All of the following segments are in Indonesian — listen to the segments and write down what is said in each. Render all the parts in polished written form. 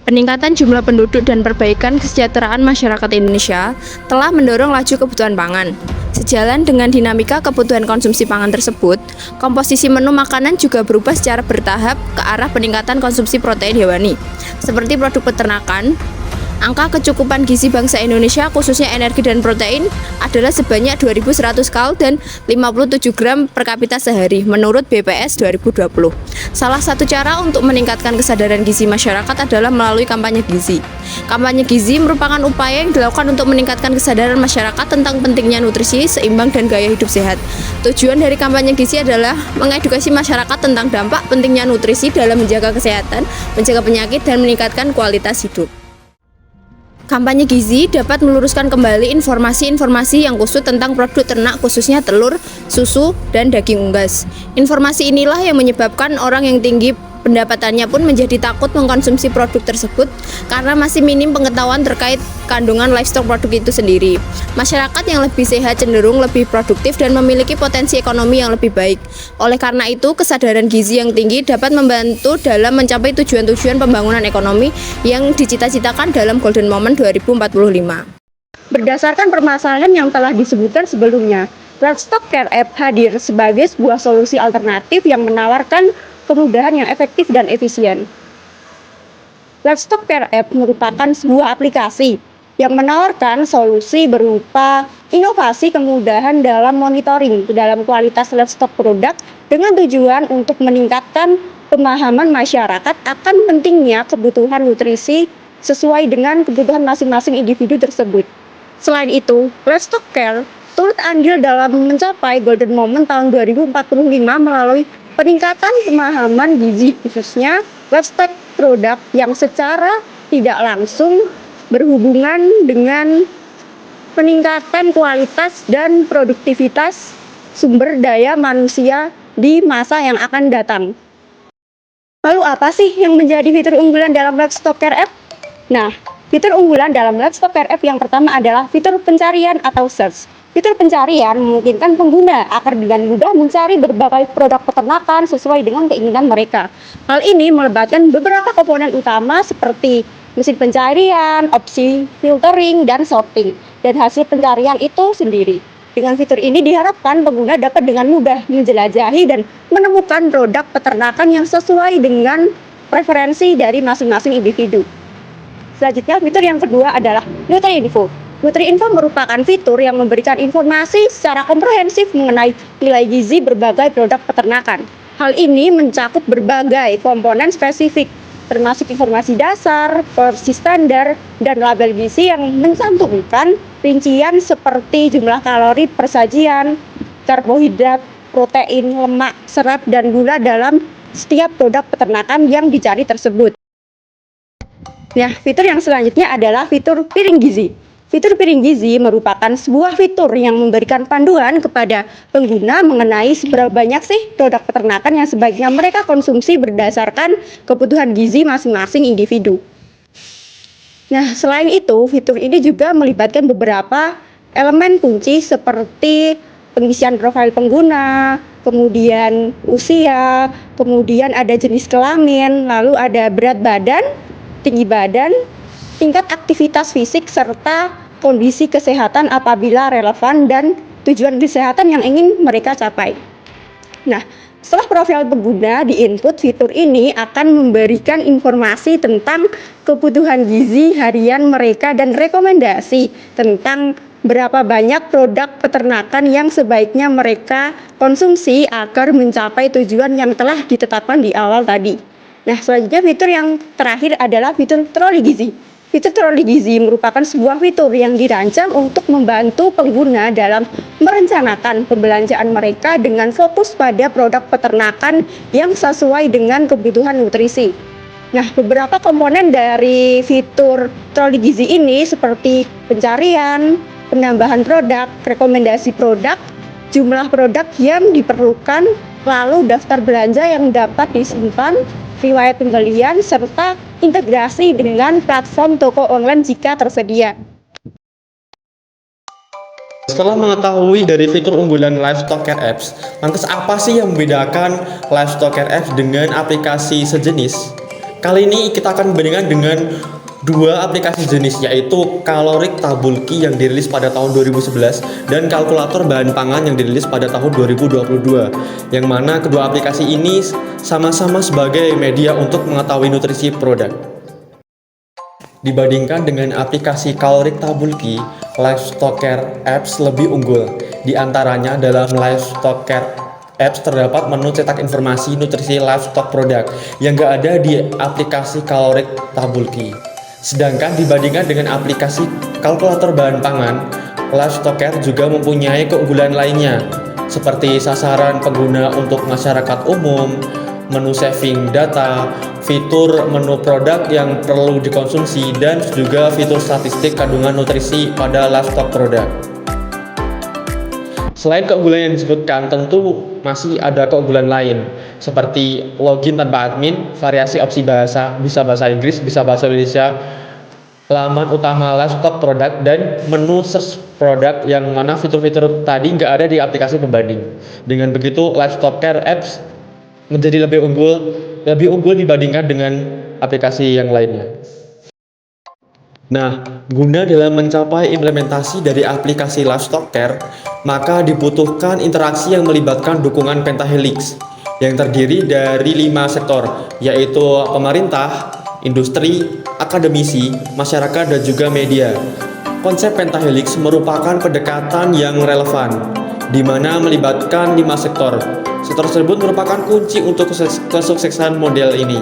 Peningkatan jumlah penduduk dan perbaikan kesejahteraan masyarakat Indonesia telah mendorong laju kebutuhan pangan. Sejalan dengan dinamika kebutuhan konsumsi pangan tersebut, komposisi menu makanan juga berubah secara bertahap ke arah peningkatan konsumsi protein hewani, seperti produk peternakan. Angka kecukupan gizi bangsa Indonesia khususnya energi dan protein adalah sebanyak 2.100 kal dan 57 gram per kapita sehari menurut BPS 2020. Salah satu cara untuk meningkatkan kesadaran gizi masyarakat adalah melalui kampanye gizi. Kampanye gizi merupakan upaya yang dilakukan untuk meningkatkan kesadaran masyarakat tentang pentingnya nutrisi, seimbang, dan gaya hidup sehat. Tujuan dari kampanye gizi adalah mengedukasi masyarakat tentang dampak pentingnya nutrisi dalam menjaga kesehatan, mencegah penyakit, dan meningkatkan kualitas hidup. Kampanye gizi dapat meluruskan kembali informasi-informasi yang kusut tentang produk ternak khususnya telur, susu, dan daging unggas. Informasi inilah yang menyebabkan orang yang tinggi pendapatannya pun menjadi takut mengkonsumsi produk tersebut karena masih minim pengetahuan terkait kandungan livestock produk itu sendiri. Masyarakat yang lebih sehat cenderung lebih produktif dan memiliki potensi ekonomi yang lebih baik. Oleh karena itu, kesadaran gizi yang tinggi dapat membantu dalam mencapai tujuan-tujuan pembangunan ekonomi yang dicita-citakan dalam Golden Moment 2045. Berdasarkan permasalahan yang telah disebutkan sebelumnya, Livestock Care App hadir sebagai sebuah solusi alternatif yang menawarkan kemudahan yang efektif dan efisien. Livestock Care App merupakan sebuah aplikasi yang menawarkan solusi berupa inovasi kemudahan dalam monitoring dalam kualitas livestock produk dengan tujuan untuk meningkatkan pemahaman masyarakat akan pentingnya kebutuhan nutrisi sesuai dengan kebutuhan masing-masing individu tersebut. Selain itu, Livestock Care turut andil dalam mencapai Golden Moment tahun 2045 melalui peningkatan pemahaman gizi khususnya livestock produk yang secara tidak langsung berhubungan dengan peningkatan kualitas dan produktivitas sumber daya manusia di masa yang akan datang. Lalu apa sih yang menjadi fitur unggulan dalam Livestock Care App? Nah, fitur unggulan dalam Livestock Care App yang pertama adalah fitur pencarian atau search. Fitur pencarian memungkinkan pengguna agar dengan mudah mencari berbagai produk peternakan sesuai dengan keinginan mereka. Hal ini melibatkan beberapa komponen utama seperti mesin pencarian, opsi filtering, dan sorting, dan hasil pencarian itu sendiri. Dengan fitur ini diharapkan pengguna dapat dengan mudah menjelajahi dan menemukan produk peternakan yang sesuai dengan preferensi dari masing-masing individu. Selanjutnya, fitur yang kedua adalah Nutri-Info. Nutri-Info merupakan fitur yang memberikan informasi secara komprehensif mengenai nilai gizi berbagai produk peternakan. Hal ini mencakup berbagai komponen spesifik, termasuk informasi dasar, porsi standar, dan label gizi yang mencantumkan rincian seperti jumlah kalori per sajian, karbohidrat, protein, lemak, serat, dan gula dalam setiap produk peternakan yang dicari tersebut. Nah, fitur yang selanjutnya adalah fitur piring gizi. Fitur piring gizi merupakan sebuah fitur yang memberikan panduan kepada pengguna mengenai seberapa banyak sih produk peternakan yang sebaiknya mereka konsumsi berdasarkan kebutuhan gizi masing-masing individu. Nah, selain itu, fitur ini juga melibatkan beberapa elemen kunci seperti pengisian profil pengguna, kemudian usia, kemudian ada jenis kelamin, lalu ada berat badan, tinggi badan, tingkat aktivitas fisik, serta kondisi kesehatan apabila relevan dan tujuan kesehatan yang ingin mereka capai. Nah, setelah profil pengguna diinput, fitur ini akan memberikan informasi tentang kebutuhan gizi harian mereka dan rekomendasi tentang berapa banyak produk peternakan yang sebaiknya mereka konsumsi agar mencapai tujuan yang telah ditetapkan di awal tadi. Nah, selanjutnya fitur yang terakhir adalah fitur troli gizi. Fitur troli gizi merupakan sebuah fitur yang dirancang untuk membantu pengguna dalam merencanakan pembelanjaan mereka dengan fokus pada produk peternakan yang sesuai dengan kebutuhan nutrisi. Nah, beberapa komponen dari fitur troli gizi ini seperti pencarian, penambahan produk, rekomendasi produk, jumlah produk yang diperlukan, lalu daftar belanja yang dapat disimpan, riwayat pembelian, serta integrasi dengan platform toko online jika tersedia. Setelah mengetahui dari fitur unggulan Livestock Care Apps, lantas apa sih yang membedakan Livestock Care Apps dengan aplikasi sejenis? Kali ini kita akan membandingkan dengan dua aplikasi jenis, yaitu Caloric Tabulki yang dirilis pada tahun 2011 dan kalkulator bahan pangan yang dirilis pada tahun 2022, yang mana kedua aplikasi ini sama-sama sebagai media untuk mengetahui nutrisi produk. Dibandingkan dengan aplikasi Caloric Tabulki, Livestock Care Apps lebih unggul. Di antaranya dalam Livestock Care Apps terdapat menu cetak informasi nutrisi livestock produk yang gak ada di aplikasi Caloric Tabulki. Sedangkan dibandingkan dengan aplikasi kalkulator bahan pangan, Livestock Care juga mempunyai keunggulan lainnya, seperti sasaran pengguna untuk masyarakat umum, menu saving data, fitur menu produk yang perlu dikonsumsi, dan juga fitur statistik kandungan nutrisi pada livestock produk. Selain keunggulan yang disebutkan, tentu masih ada keunggulan lain, seperti login tanpa admin, variasi opsi bahasa, bisa bahasa Inggris, bisa bahasa Indonesia, laman utama livestock produk, dan menu search produk yang mana fitur-fitur tadi nggak ada di aplikasi pembanding. Dengan begitu, Livestock Care Apps menjadi lebih unggul dibandingkan dengan aplikasi yang lainnya. Nah, guna dalam mencapai implementasi dari aplikasi Livestock Care, maka dibutuhkan interaksi yang melibatkan dukungan pentahelix yang terdiri dari 5 sektor, yaitu pemerintah, industri, akademisi, masyarakat, dan juga media. Konsep pentahelix merupakan pendekatan yang relevan, di mana melibatkan 5 sektor. Sektor tersebut merupakan kunci untuk kesuksesan model ini.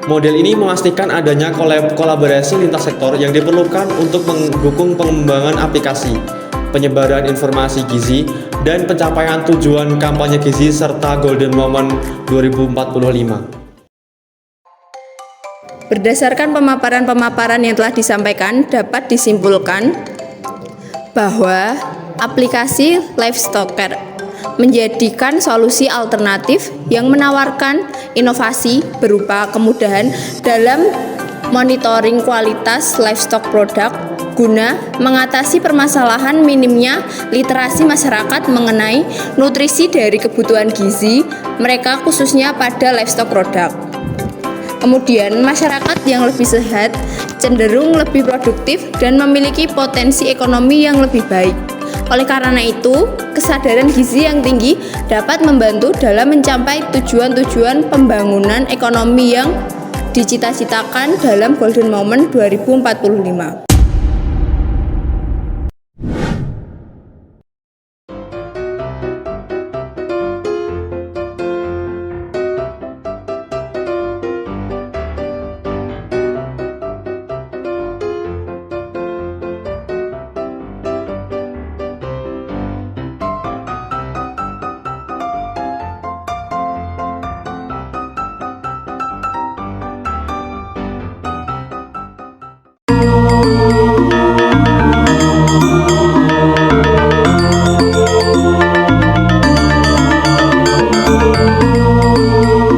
Model ini memastikan adanya kolaborasi lintas sektor yang diperlukan untuk mendukung pengembangan aplikasi, penyebaran informasi gizi, dan pencapaian tujuan kampanye gizi serta Golden Moment 2045. Berdasarkan pemaparan-pemaparan yang telah disampaikan, dapat disimpulkan bahwa aplikasi Livestock Care menjadikan solusi alternatif yang menawarkan inovasi berupa kemudahan dalam monitoring kualitas livestock produk guna mengatasi permasalahan minimnya literasi masyarakat mengenai nutrisi dari kebutuhan gizi mereka khususnya pada livestock produk. Kemudian masyarakat yang lebih sehat cenderung lebih produktif dan memiliki potensi ekonomi yang lebih baik. Oleh karena itu, kesadaran gizi yang tinggi dapat membantu dalam mencapai tujuan-tujuan pembangunan ekonomi yang dicita-citakan dalam Golden Moment 2045.